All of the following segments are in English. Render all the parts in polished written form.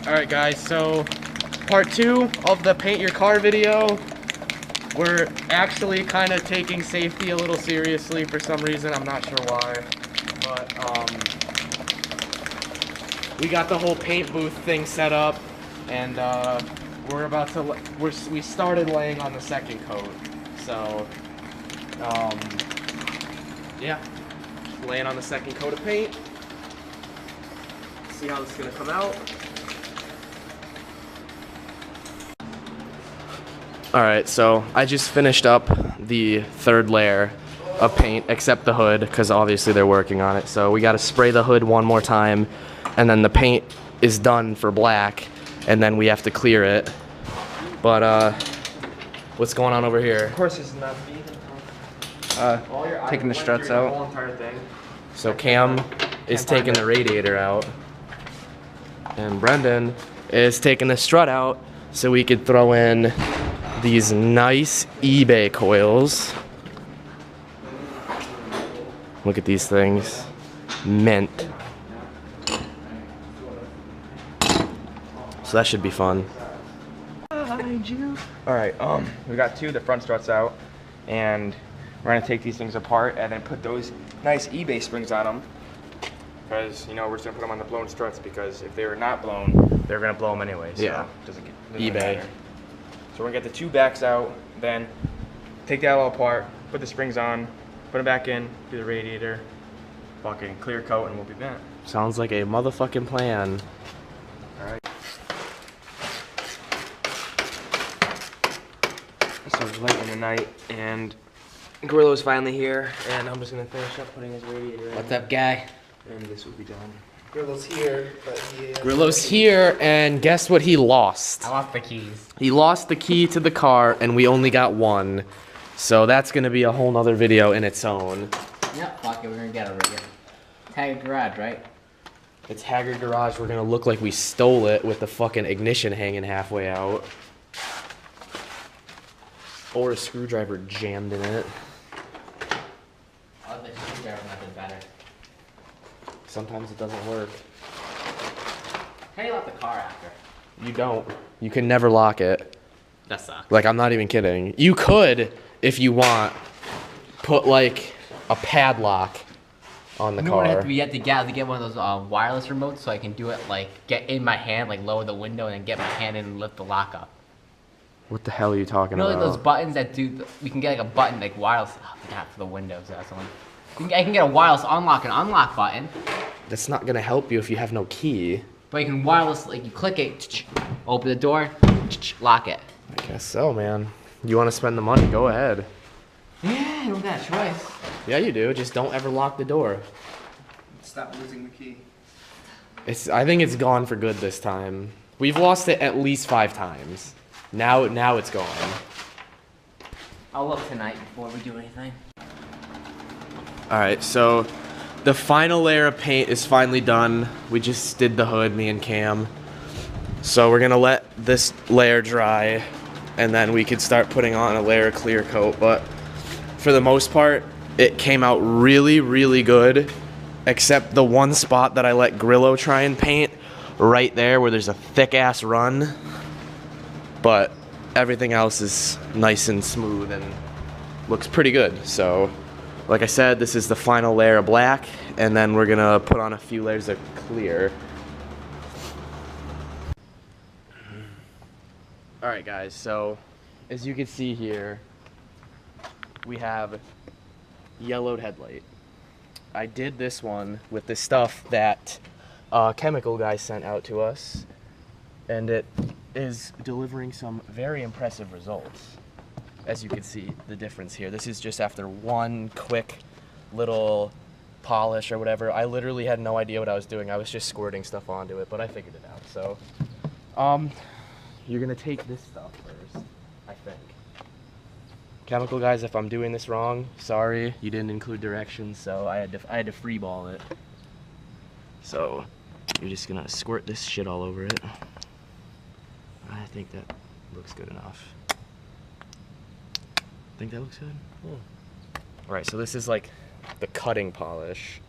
Alright guys, so part 2 of the paint your car video. We're actually kind of taking safety a little seriously for some reason, I'm not sure why. But we got the whole paint booth thing set up, and we're about to, we started laying on the second coat. So, yeah, laying on the second coat of paint. See how this is gonna come out. Alright, so I just finished up the third layer of paint, except the hood, because obviously they're working on it. So we gotta spray the hood one more time, and then the paint is done for black, and then we have to clear it. But, what's going on over here? Of course it's not me. Taking the struts out. So Cam is taking the radiator out, and Brendan is taking the strut out so we could throw in these nice eBay coils. Look at these things. Mint. So that should be fun. Alright, we got two of the front struts out, and we're gonna take these things apart and then put those nice eBay springs on them. Because, you know, we're just gonna put them on the blown struts, because if they were not blown, they're gonna blow them anyway. So Yeah. doesn't eBay. matter. So we're gonna get the two backs out, then take that all apart, put the springs on, put them back in, do the radiator, fucking clear coat, and we'll be back. Sounds like a motherfucking plan. Alright. So it's late in the night, and Grillo's finally here, and I'm just gonna finish up putting his radiator in. What's up, guy? And this will be done. Grillo's here, but he Grillo's here, and guess what he lost? I lost the keys. He lost the key to the car, and we only got one. So that's gonna be a whole nother video in its own. Yep, fuck it, we're gonna get over here. Tag garage, right? It's Haggard Garage. We're gonna look like we stole it with the fucking ignition hanging halfway out. Or a screwdriver jammed in it. I like the screwdriver method better. Sometimes it doesn't work. How do you lock the car after? You don't. You can never lock it. That sucks. Like, I'm not even kidding. You could, if you want, put like a padlock on the You know car. what I have to be? You have to get one of those wireless remotes so I can do it like get in my hand, like lower the window and then get my hand in and lift the lock up. What the hell are you talking You know, like about? those buttons that do. We can get like a button like wireless. Oh, not for the windows. That's one. I can get a wireless unlock and unlock button, That's not gonna help you if you have no key. but you can wireless like you click it, open the door, lock it. I guess so, man. You want to spend the money? Go ahead. Yeah, I don't got a choice. Yeah, you do. Just don't ever lock the door. stop losing the key. I think it's gone for good this time. We've lost it at least 5 times. Now it's gone. I'll look tonight before we do anything. Alright, so the final layer of paint is finally done. We just did the hood, me and Cam. So we're gonna let this layer dry, and then we could start putting on a layer of clear coat. But for the most part, it came out really, really good, except the one spot that I let Grillo try and paint right there where there's a thick ass run. But everything else is nice and smooth and looks pretty good. So like I said, this is the final layer of black, and then we're gonna put on a few layers of clear. Alright guys, so as you can see here, we have yellowed headlight. I did this one with the stuff that chemical guy sent out to us, and it is delivering some very impressive results. As you can see the difference here. This is just after one quick little polish or whatever. I literally had no idea what I was doing. I was just squirting stuff onto it, but I figured it out. So, you're gonna take this stuff first, I think. Chemical guys, if I'm doing this wrong, sorry. You didn't include directions, so I had to free ball it. So, you're just gonna squirt this shit all over it. I think that looks good enough. Think that looks good? Yeah. Alright, so this is like the cutting polish.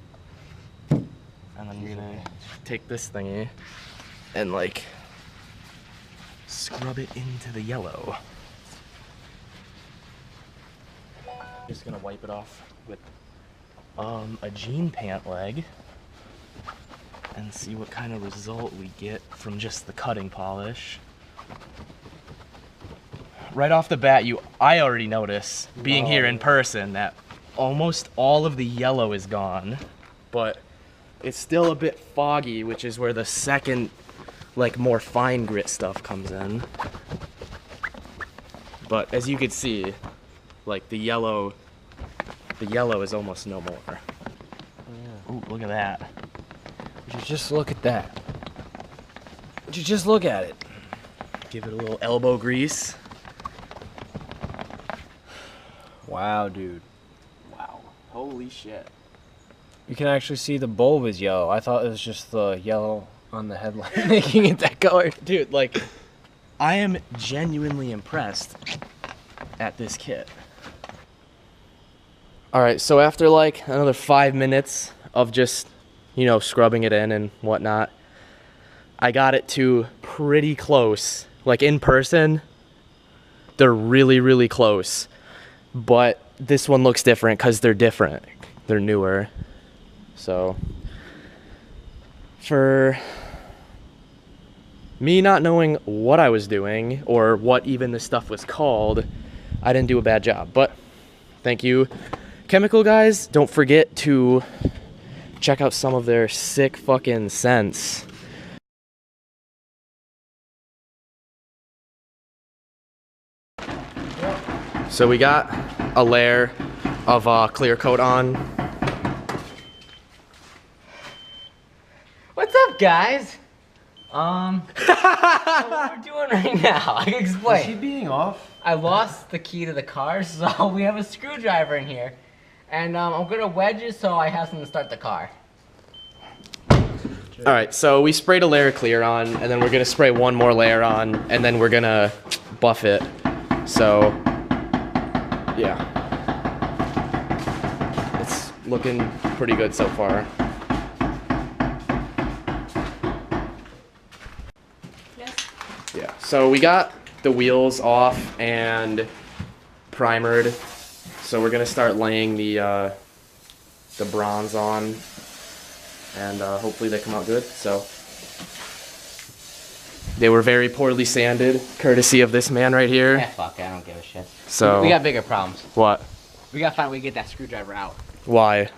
And then you're gonna take this thingy and like scrub it into the yellow. Just gonna wipe it off with a jean pant leg and see what kind of result we get from just the cutting polish. Right off the bat, I already notice, being here in person, that almost all of the yellow is gone, but it's still a bit foggy, which is where the second, like, more fine grit stuff comes in. But as you can see, like, the yellow is almost no more. Yeah. Ooh, look at that. Would you just look at that? Would you just look at it? Give it a little elbow grease. Wow, dude. Wow. Holy shit. You can actually see the bulb is yellow. I thought it was just the yellow on the headlight making it that color. Dude, like, I am genuinely impressed at this kit. All right, so after like another 5 minutes of just, you know, scrubbing it in and whatnot, I got it to pretty close. Like, in person, they're really, really close. But this one looks different because they're different. They're newer. So, for me not knowing what I was doing or what even this stuff was called, I didn't do a bad job. But thank you, Chemical guys. Don't forget to check out some of their sick fucking scents. So we got a layer of clear coat on. What's up, guys? What we're doing right now, I can explain. Is he being off? I lost the key to the car, so we have a screwdriver in here. And I'm gonna wedge it so I have something to start the car. All right, so we sprayed a layer of clear on, and then we're gonna spray one more layer on, and then we're gonna buff it. So, yeah. It's looking pretty good so far. Yeah, so we got the wheels off and primered. So we're gonna start laying the bronze on, and hopefully they come out good. So they were very poorly sanded, courtesy of this man right here. Yeah, fuck it, I don't give a shit. So We got bigger problems. what? We gotta find a way to get that screwdriver out. Why?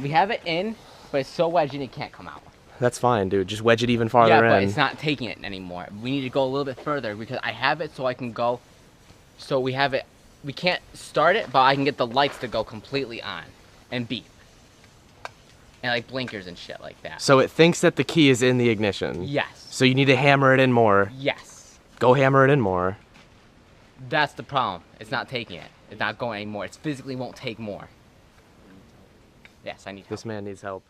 We have it in, but it's so wedged in it can't come out. That's fine, dude. Just wedge it even farther Yeah, but in. it's not taking it anymore. We need to go a little bit further because I have it so I can go. So we have it. We can't start it, but I can get the lights to go completely on and beep. And like blinkers and shit like that. So it thinks that the key is in the ignition. Yes. So you need to hammer it in more. Yes. Go hammer it in more. That's the problem. It's not taking it. It's not going anymore. It physically won't take more. Yes, I need help. This man needs help.